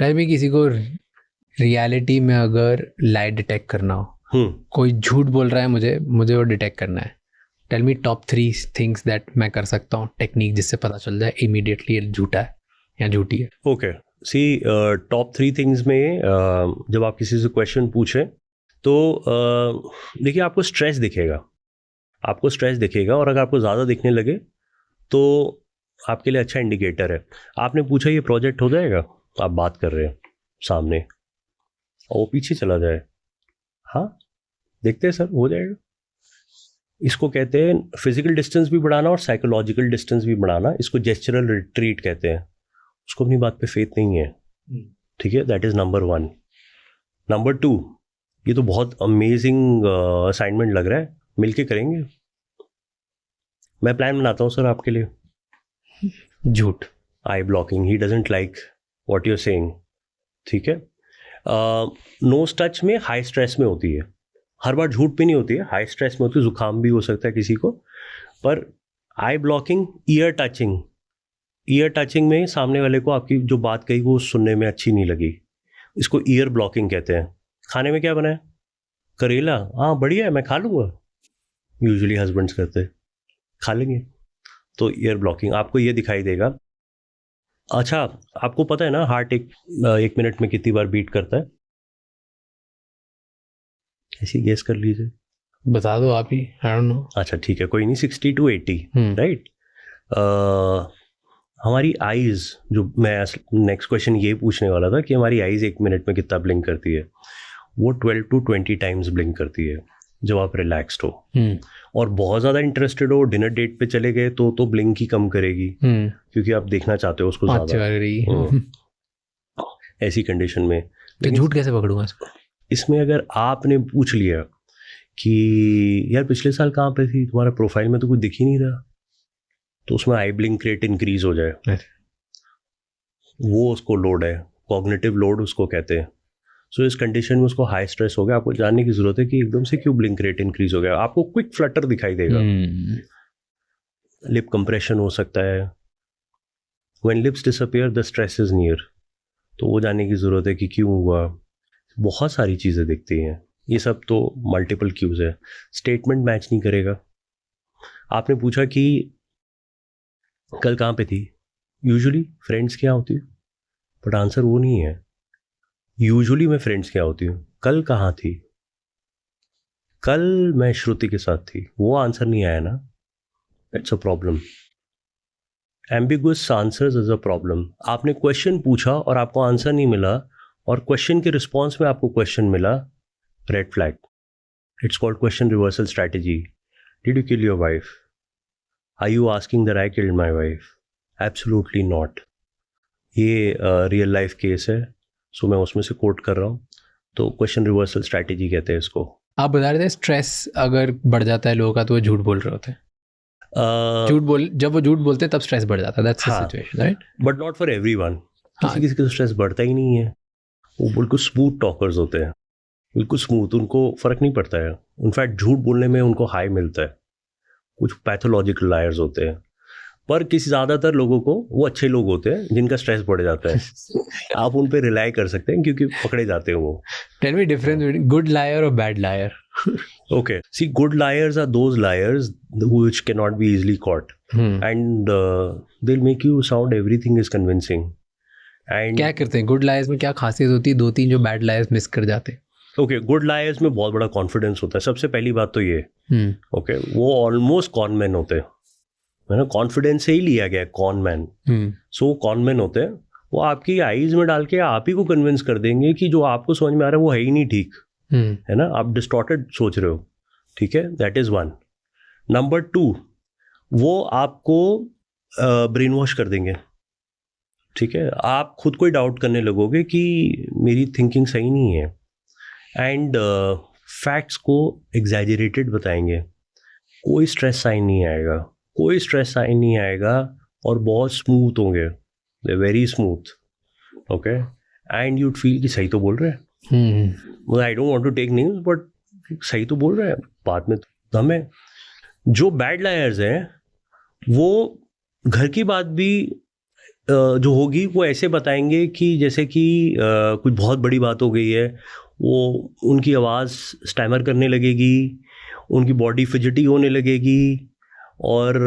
Tell me, किसी को reality में अगर लाई डिटेक्ट करना हो, कोई झूठ बोल रहा है, मुझे वो डिटेक्ट करना है, tell me top 3 things that मैं कर सकता हूँ, टेक्निक जिससे पता चल जाए इमीडिएटली ये झूठा है या झूठी है. ओके, सी टॉप 3 थिंग्स में जब आप किसी से क्वेश्चन पूछें तो देखिए आपको स्ट्रेस दिखेगा और अगर आपको ज़्यादा दिखने लगे तो आपके लिए अच्छा इंडिकेटर है. आपने पूछा ये प्रोजेक्ट हो जाएगा, आप बात कर रहे हैं सामने और वो पीछे चला जाए, हाँ देखते हैं सर हो जाएगा. इसको कहते हैं फिजिकल डिस्टेंस भी बढ़ाना और साइकोलॉजिकल डिस्टेंस भी बढ़ाना. इसको जेस्चरल रिट्रीट कहते हैं. उसको अपनी बात पे फेथ नहीं है, ठीक है. That is number 1. नंबर 2, ये तो बहुत अमेजिंग असाइनमेंट लग रहा है, मिलके करेंगे. मैं प्लान बनाता हूँ सर आपके लिए. झूठ. I blocking. He doesn't like what you are saying, ठीक है. नोज टच में हाई स्ट्रेस में होती है, हर बार झूठ पे नहीं होती है, हाई स्ट्रेस में होती है. जुकाम भी हो सकता है किसी को. पर आई ब्लॉकिंग, ईयर टचिंग में सामने वाले को आपकी जो बात कही वो सुनने में अच्छी नहीं लगी, इसको ईयर ब्लॉकिंग कहते हैं. खाने में क्या बना है? करेला. हाँ बढ़िया है, मैं खा लूँगा. यूजुअली हस्बैंड्स करते हैं, खा लेंगे. तो ईयर ब्लॉकिंग आपको ये दिखाई देगा. अच्छा, आपको पता है ना हार्ट एक मिनट में कितनी बार बीट करता है? ऐसी गेस कर लीजिए. बता दो आप ही, आई डोंट नो. अच्छा ठीक है, कोई नहीं, 60 to 80, राइट. हमारी आईज, जो मैं नेक्स्ट क्वेश्चन ये पूछने वाला था कि हमारी आईज एक मिनट में कितना ब्लिंक करती है, वो 12 to 20 टाइम्स ब्लिंक करती है जब आप रिलैक्स्ड हो. और बहुत ज़्यादा इंटरेस्टेड हो, डिनर डेट पे चले गए तो ब्लिंक ही कम करेगी, क्योंकि आप देखना चाहते हो उसको ज़्यादा. ऐसी कंडीशन में तो झूठ कैसे पकड़ूंगा इसको? इसमें अगर आपने पूछ लिया कि यार पिछले साल कहाँ पे थी, तुम्हारा प्रोफाइल में तो कुछ दिख ही नहीं रहा, तो उसमें आई ब्लिंक रेट इंक्रीज हो जाए. वो उसको लोड है, कॉग्निटिव लोड उसको कहते हैं. सो इस कंडीशन में उसको हाई स्ट्रेस हो गया. आपको जानने की जरूरत है कि एकदम से क्यों ब्लिंक रेट इंक्रीज हो गया. आपको क्विक फ्लटर दिखाई देगा, लिप कंप्रेशन हो सकता है. When lips disappear the stress is near. तो वो जानने की जरूरत है कि क्यों हुआ. बहुत सारी चीज़ें दिखती हैं, ये सब तो मल्टीपल क्यूज है. स्टेटमेंट मैच नहीं करेगा. आपने पूछा कि कल कहाँ पे थी, यूजुअली फ्रेंड्स क्या होती है, बट आंसर वो नहीं है. यूजुअली मैं फ्रेंड्स क्या होती हूँ. कल कहाँ थी, कल मैं श्रुति के साथ थी, वो आंसर नहीं आया ना. It's a problem. Ambiguous answers is a problem. आपने क्वेश्चन पूछा और आपको आंसर नहीं मिला, और क्वेश्चन के रिस्पॉन्स में आपको क्वेश्चन मिला, red flag. It's called question reversal strategy. Did you kill your wife? Are you asking that I killed my wife? Absolutely not. ये रियल लाइफ केस है, सो मैं उसमें से कोट कर रहा हूँ. तो क्वेश्चन रिवर्सल स्ट्रैटेजी कहते हैं इसको. आप बता रहे थे स्ट्रेस अगर बढ़ जाता है लोगों का तो वो झूठ बोल रहे होते हैं. जब वो झूठ बोलते हैं तब स्ट्रेस बढ़ जाता है. That's the situation, right? But not for everyone. किसी का स्ट्रेस बढ़ता ही नहीं है. वो बिल्कुल स्मूथ टॉकर्स होते हैं, बिल्कुल स्मूथ, उनको फर्क नहीं पड़ता है. इनफैक्ट झूठ बोलने में उनको हाई मिलता है. कुछ पैथोलॉजिकल लायर्स होते हैं, पर किसी ज़्यादातर लोगों को वो अच्छे लोग होते हैं जिनका स्ट्रेस बढ़ जाता है. आप उन पे रिलाई कर सकते हैं क्योंकि पकड़े जाते हैं वो. Tell me difference between good liar और bad liar. Okay, see, good liars are those liars which cannot be easily caught, and they'll make you sound everything is convincing. And क्या करते हैं गुड लायर्स में, क्या खासियत होती है? 2-3 जो बैड लायर्स मिस कर जाते हैं. ओके, गुड लायर्स में बहुत बड़ा कॉन्फिडेंस होता है. सबसे पहली बात तो ये, ओके, वो ऑलमोस्ट कॉन मैन होते हैं, है ना. कॉन्फिडेंस से ही लिया गया कॉन मैन. सो कॉन मैन होते हैं, वो आपकी आईज में डाल के आप ही को कन्विंस कर देंगे कि जो आपको समझ में आ रहा है वो है ही नहीं ठीक, है ना. आप डिस्टॉर्टेड सोच रहे हो, ठीक है. That is 1. नंबर 2, वो आपको ब्रेन वॉश कर देंगे, ठीक है. आप खुद को ही डाउट करने लगोगे कि मेरी थिंकिंग सही नहीं है. एंड फैक्ट्स को एग्जैजरेटेड बताएंगे. कोई स्ट्रेस साइन नहीं आएगा, और बहुत स्मूथ होंगे, they very smooth. Okay, and you'd feel कि सही तो बोल रहे हैं. I don't want to take names, but सही तो बोल रहे हैं, बात में तो हम है. जो बैड लायर्स हैं वो घर की बात भी जो होगी वो ऐसे बताएंगे कि जैसे कि कुछ बहुत बड़ी बात हो गई है, वो उनकी आवाज़ स्टैमर करने लगेगी, उनकी बॉडी फिजिटी होने लगेगी और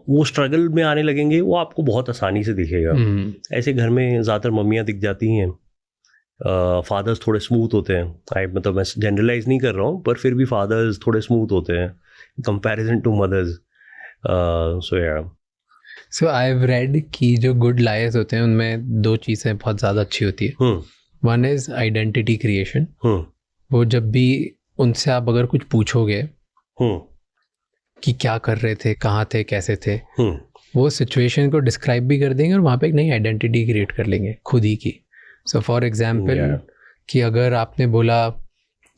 वो स्ट्रगल में आने लगेंगे, वो आपको बहुत आसानी से दिखेगा। ऐसे घर में ज़्यादातर मम्मियाँ दिख जाती हैं, फादर्स थोड़े स्मूथ होते हैं। मतलब मैं जनरलाइज नहीं कर रहा हूँ, पर फिर भी फादर्स थोड़े स्मूथ होते हैं comparison to mothers. So I have read कि जो गुड लायर्स होते हैं उनमें दो चीज़ें बहुत ज़्यादा अच्छी होती है। One is identity creation. वो जब भी उनसे आप अगर कुछ पूछोगे कि क्या कर रहे थे, कहाँ थे, कैसे थे, वो सिचुएशन को डिस्क्राइब भी कर देंगे और वहाँ पे एक नई आइडेंटिटी क्रिएट कर लेंगे खुद ही की। सो फॉर एग्जाम्पल कि अगर आपने बोला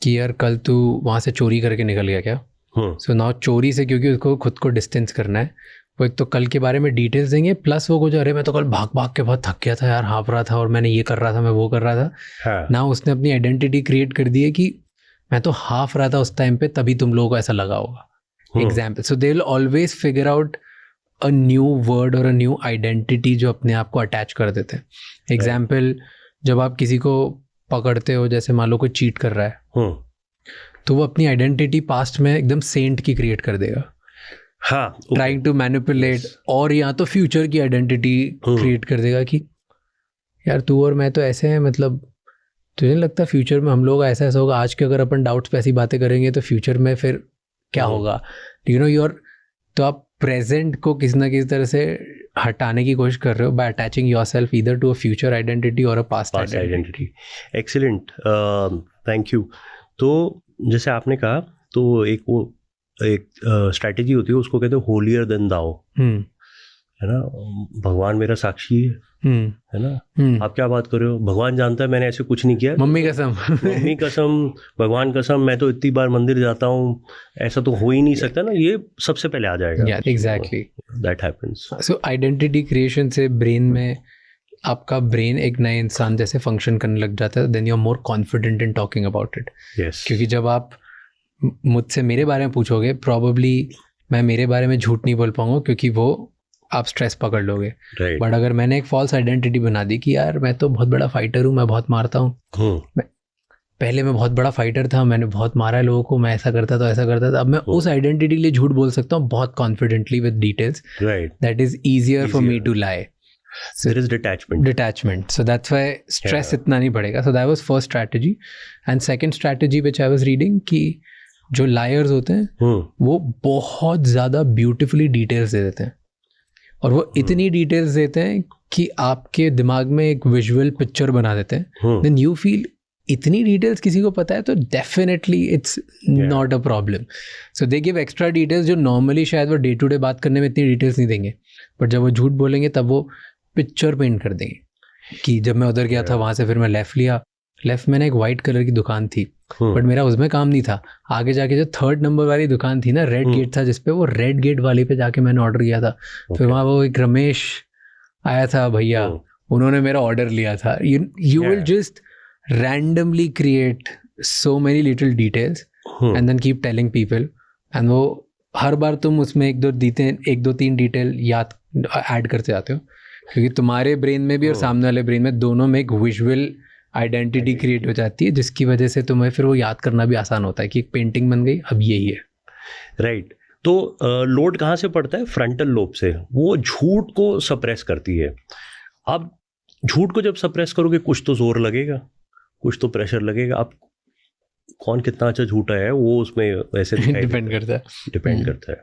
कि यार कल तू वहाँ से चोरी करके निकल गया क्या, सो नाउ चोरी से क्योंकि उसको खुद को डिस्टेंस करना है, वो एक तो कल के बारे में डिटेल्स देंगे, प्लस वो कुछ अरे मैं तो कल भाग भाग के बहुत थक गया था यार, हाँफ रहा था और मैंने ये कर रहा था, मैं वो कर रहा था। ना उसने अपनी आइडेंटिटी क्रिएट कर दी है कि मैं तो हाफ रहा था उस टाइम पे, तभी तुम लोगों को ऐसा लगा होगा। Example, so they will always figure out a new word और अ न्यू आइडेंटिटी जो अपने आप को अटैच कर देते हैं। एग्जाम्पल, जब आप किसी को पकड़ते हो, जैसे मान लो कोई चीट कर रहा है, तो वो अपनी आइडेंटिटी पास्ट में एकदम सेंट की क्रिएट कर देगा, ट्राइंग टू मैनिपुलेट, और या तो फ्यूचर की आइडेंटिटी क्रिएट कर देगा कि यार तू और मैं तो ऐसे हैं, मतलब तुझे नहीं लगता फ्यूचर में हम लोग ऐसा ऐसा होगा, आज के अगर अपन डाउट्स पे ऐसी बातें करेंगे तो फ्यूचर में फिर क्या होगा, यू नो योर। तो आप प्रेजेंट को किसी ना किसी तरह से हटाने की कोशिश कर रहे हो by attaching yourself either to a future identity और a past identity. Excellent, thank you. तो जैसे आपने कहा, तो एक स्ट्रैटेजी होती है, उसको कहते हैं होलियर देन दाओ, है ना। भगवान मेरा साक्षी है ना। आप क्या बात कर रहे हो, भगवान जानता है मैंने ऐसे कुछ नहीं किया, मम्मी कसम मम्मी कसम, भगवान कसम, मैं तो इतनी बार मंदिर जाता हूँ, ऐसा तो हो ही नहीं सकता ना, ये सबसे पहले आ जाएगा। Exactly, that happens. So identity creation से ब्रेन में आपका ब्रेन एक नए इंसान जैसे फंक्शन करने लग जाता है, then you are more confident in talking about it. क्योंकि जब आप मुझसे मेरे बारे में पूछोगे, प्रॉबेबली मैं मेरे बारे में झूठ नहीं बोल पाऊंगा क्योंकि वो आप स्ट्रेस पकड़ लोगे। बट अगर मैंने एक फॉल्स आइडेंटिटी बना दी कि यार मैं तो बहुत बड़ा फाइटर हूँ, मैं बहुत मारता हूँ, पहले मैं बहुत बड़ा फाइटर था, मैंने बहुत मारा है लोगों को, मैं ऐसा करता था, ऐसा करता था, अब मैं उस आइडेंटिटी के लिए झूठ बोल सकता हूँ बहुत confidently with details. That is easier for me to lie. So there is detachment. So that's why stress इतना नहीं बढ़ेगा. So that was first strategy. And second strategy which I was reading कि जो लायर्स होते हैं वो बहुत ज़्यादा ब्यूटिफुली डिटेल्स दे देते हैं, और वो इतनी डिटेल्स देते हैं कि आपके दिमाग में एक विजुअल पिक्चर बना देते हैं. देन यू फील इतनी डिटेल्स किसी को पता है तो definitely it's not a problem. So they give extra details जो नॉर्मली शायद वो डे टू डे बात करने में इतनी डिटेल्स नहीं देंगे, बट जब वो झूठ बोलेंगे तब वो पिक्चर पेंट कर देंगे कि जब मैं उधर गया था वहाँ से फिर मैं लेफ़्ट लिया, लेफ़्ट में ना एक वाइट कलर की दुकान थी, बट मेरा उसमें काम नहीं था. आगे जाके जो 3rd नंबर वाली दुकान थी ना, रेड गेट था जिसपे, वो रेड गेट वाले पे जाके मैंने ऑर्डर किया था. फिर वहाँ वो एक रमेश आया था भैया, उन्होंने मेरा ऑर्डर लिया था. You will just randomly create so many little details and then keep telling people, and वो हर बार तुम उसमें एक दो तीन डिटेल याद ऐड करते जाते हो, क्योंकि तुम्हारे ब्रेन में भी और सामने वाले ब्रेन में दोनों में एक विजुअल आइडेंटिटी क्रिएट हो जाती है, जिसकी वजह से तुम्हें फिर वो याद करना भी आसान होता है कि एक पेंटिंग बन गई, अब यही है. राइट. तो लोड कहाँ से पड़ता है? फ्रंटल लोब से. वो झूठ को सप्रेस करती है. अब झूठ को जब सप्रेस करोगे कुछ तो जोर लगेगा, कुछ तो प्रेशर लगेगा. आप कौन कितना अच्छा झूठा है वो उसमें वैसे डिपेंड करता है.